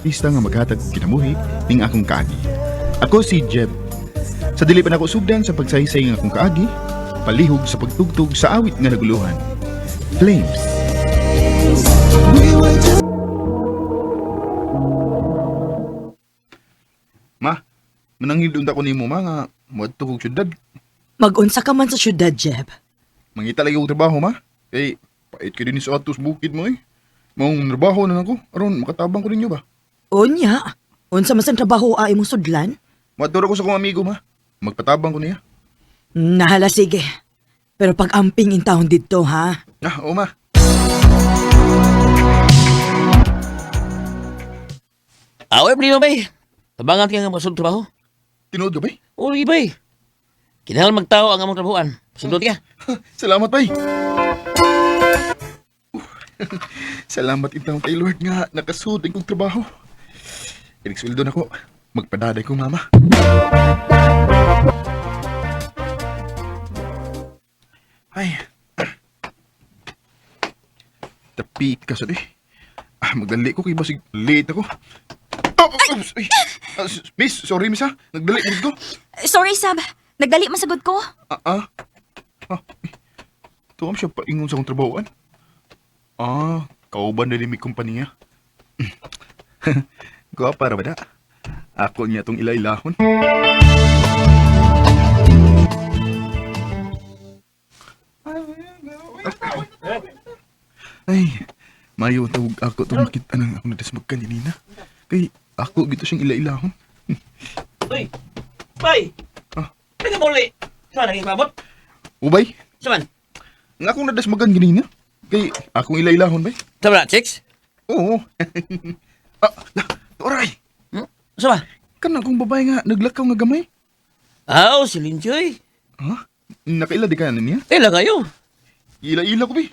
artista nga maghatag og kinabuhi ning akong kaagi. Ako si Jeb. Sa dili pa nako sugdan sa pagsaysay ng akong kaagi, palihog sa pagtugtog sa awit nga naguluhan. Flames. Ma, mananghid ko nimo ma nga moadto kog syudad. Mag-unsa ka man sa syudad, Jeb. Mangita lagi og trabaho ma. Kay pait ka din sa atos bukid mo eh. Maong trabaho na nako aron makatabang ko ninyo ba. Unya, unsa man sa trabaho ay mo sudlan? Moadto ko sa kong amigo ma. Magpatabang ko niya. Nahala, sige. Pero pag-amping in taon dito, ha? Ah, oo ma. Away, pwede mo, bay. Tabangan ka nga masundot trabaho. Tinuod ka ba? Uli, bay. Kinahal magtao ang among trabahoan. Sundot ka. Salamat bay. Salamat itang kay Lord nga nakasud ang kong trabaho. Inig-sweldo na ko. Magpadaday ko mama. Ay. Tapi ka sa di. Magdali ko kay basig late ako. Ay. Miss, sorry miss ha. Nagdali ko. Sorry, Sab. Nagdali masagod ko. Tuwam siya paingon sa akong trabahoan. Kauban na rin may kumpanya. Gwapa ra ba da? Ako niya tong ilailahon. Ay, mayo tawag ako itong makita ng ako nadasmag kanina. Kay ako gito siyang ilailahon. Uy, bay. Teka muli. Saan naging klabot? Ubay, Saan? nga akong nadasmagan ganina. Kay akong ilailahon bay. Saan na, chicks? Oo. Oray, Saan ba? kan akong babae nga naglakaw nga gamay. Aw, si Linjoy. Ha? Nakaila di ka na niya? Ila kayo. Ila-ila ko bay.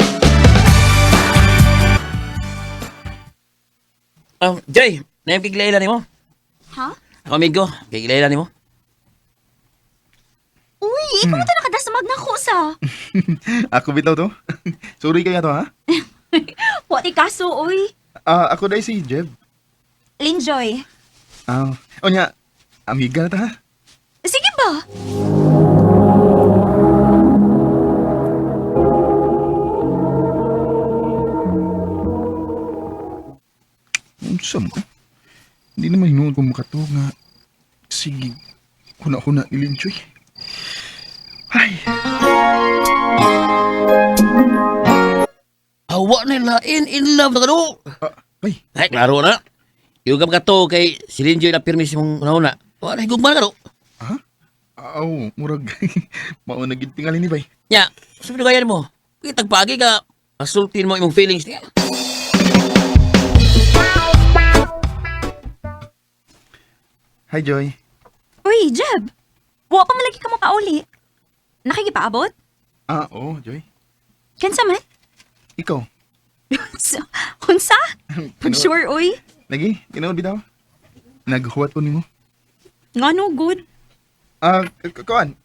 Joy, nayang kiglaila ni mo. Ha? Ako, amigo, kiglaila ni mo. Uy, ikaw na nakadasmag na ko sa. Ako bitaw to. Sorry kaya to ha? Wati kaso, uy. Ako dahil si Jeb. Linjoy. O nya, amiga na ta ha? Sige ba? Unsam ko? Hindi naman hinuon ko makato nga. Sige, kuna-kuna ni Linjoy. Ay, Awa nila, in love na ka do. bay, Ay, klaro na. Yung ka to kay si Linjoy na pirmis mong nauna. Wala, higugman ka do. murag. Mauna gid tingali ni bay. Nya, sabi na kaya mo. Kitagpagi ka, asultin mo imong feelings niya. Hi, Joy. Uy, Jeb. Wa pa malagi ka mo pauli. Nakikipaabot? Oo, Joy. Kansa man? Ikaw, Unsa? Pag sure, uy. lagi, tinood bitaw. Naghuwat ko nimo. Nga no, good. Kuan.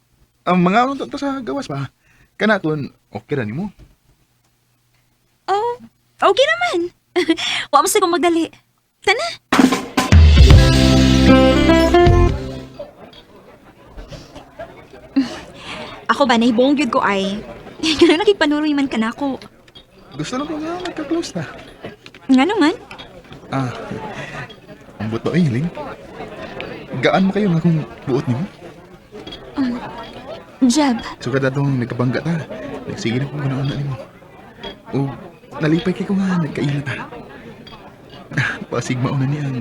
Mga ano to sa gawas ba? Kana kun okay ra nimo. Oh, okay naman. Wa mo sa kong magdali. Tana. Ako ba, nahibong gyud ko ay. Kaya nakikpanuroy man ka na ako. Gusto lang ko nga magka-close na. Nga naman? Ang buto ay hiling. Gaan mo kayo nga kung buot nimo. Jeb, Sugad atong nagkabangga ta. Nagsige na kung ganoon na nimo. O nalipay kay ko nga nagkaila ta. Pasigmao na niya ang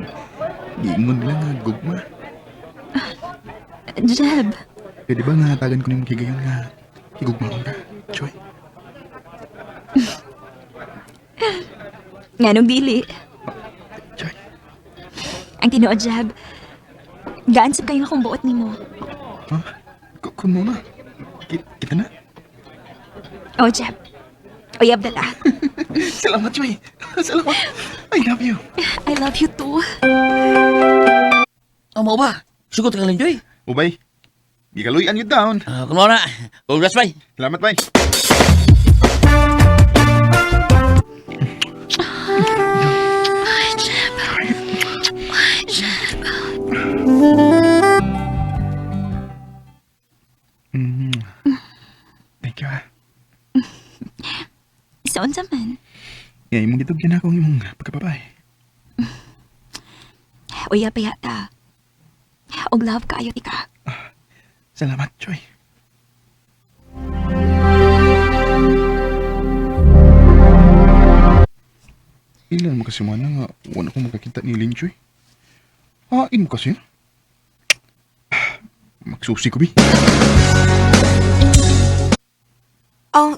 giingon nila nga gugma. Jeb. Pwede ba nga tagan ko nimo kigayon nga higugmaon ka, Joy? Nga nung dili. Joy. Ang tinuod, Jeb. Gaan sa kayo akong buot nimo. Ha? Kun mo na. Kita na? Oh, Jeb. Uyab na ta. Salamat, Joy. Salamat. I love you. I love you too. Mau ba? Sugot ka Linjoy. Ubay. Gikaluyan yun down. Kung na. Congrats, bay. Salamat, bay. Ay, Jeb. Sa unsa man. Nga imong gitugyan ako ang imong pagkapapay. Uya pa yata. Og love kaayo tika. Salamat, Joy. Ilan mo kasi mana nga wala ko makakita ni Linjoy. Hain mo kasi. Magsusi ko, Bi. Oh,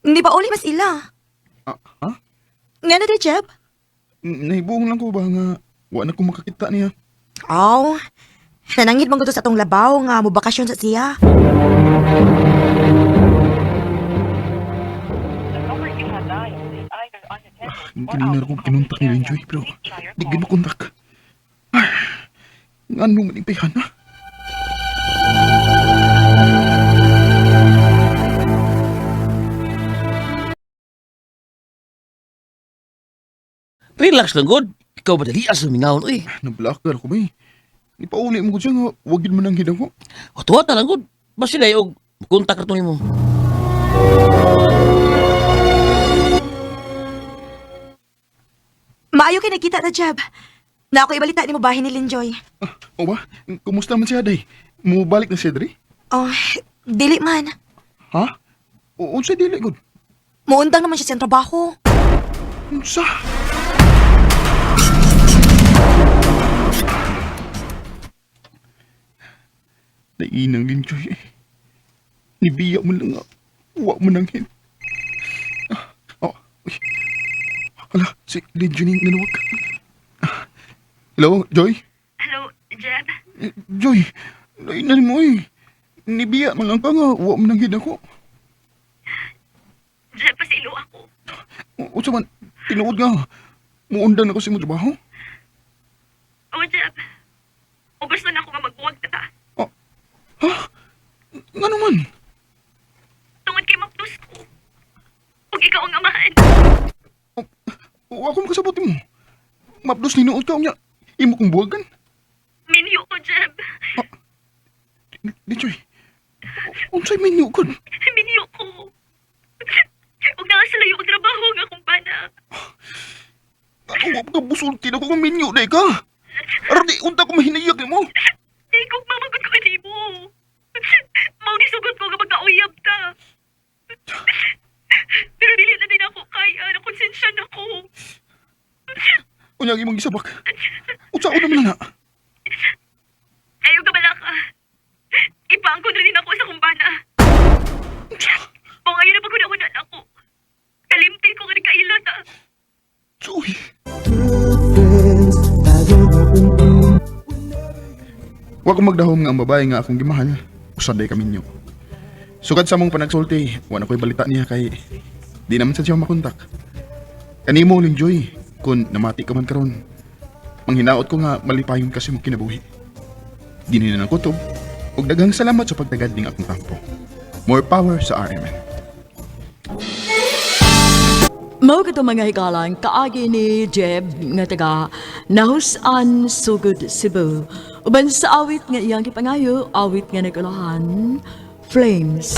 hindi ba uli mas ila? Ha? Nga na Jeb? Nahibuong lang ko ba nga wala ko makakita niya. Oh, nanangit mong sa atong labaw nga mo bakasyon sa siya. Kanina akong kinuntak ni Linjoy, pero di ko makontak. Nga nung manipayan na. Relax lang, God. Ikaw ba dali asa mingaon, uy. Nablocker ako ba eh. Ipauli mo ko siya nga, wagin mo nang hidang ko. Watuwa na lang, God. Basta na yung kontak na mo. Maayo kay nakita na Jeb. Na ako ibalita ni mo bahin ni Linjoy. O ba? Kumusta man siya, day? Mubalik na siya, Dre? Oh, dili man. Ha? Unsa dili, good? Muundang naman siya sa trabaho. Unsa? Nainang Linjoy eh. Nibiya mo lang nga. Huwag mo nang hin. Uy. Hala, si Linjoy ning nanawag. Hello, Joy? Hello, Jeb. Joy, nainan mo eh. Nibiya mo lang ka nga. Huwag mo nang hin ako. Jeb, pasilo ako. Unsa man, tinuod nga. Muundan ako sa imong trabaho. Oh, Jeb. O gusto na ako nga magbuwag na ta. Ha? Nga naman. Tungod kay Maptus ko. Huwag ikaw ang amahan. Ako makasabot mo. Mapdos ni nood ka niya. Imo kong buwagan. Minyo ko, Jeb. Di Joy. Unsay minyo ko? Minyo ko. Huwag na nga sila yung trabaho nga kung pana. Ako ka busulti na ko kung minyo na ka. Aron di unta ko mahinayag mo. Eh, kung mamagod ko ni mo. Mau nisugot ko nga magkauyab ta. Pero dili na din ako kaya. Nakonsensyon ako. Unyag imong gisabak. Unsa ko naman na. Ayaw ka bala ka. Ipaangkod rin ako sa kumbana. O ngayon na pagkuna-una na ako. Kalimtin ko nga nagkaila ta. Joy. Wa ko magdahom nga ang babae nga akong gimahal. Usaday kami niyo. Sugad sa mong panagsulti, wala ko'y balita niya kay di naman sa siya makontak. Kanimo Linjoy, kung namati ka man karon. Manghinaot ko nga malipayon kasi mo kinabuhi. Dini na ng kutob, ug daghang salamat sa pagtagad ning akong tampo. More power sa RMN. Mao kato mga hikalang kaagi ni Jeb nga taga Nahusan Sugod Cebu. Uban sa awit nga iyang gipangayo, awit nga nagulahan, Flames.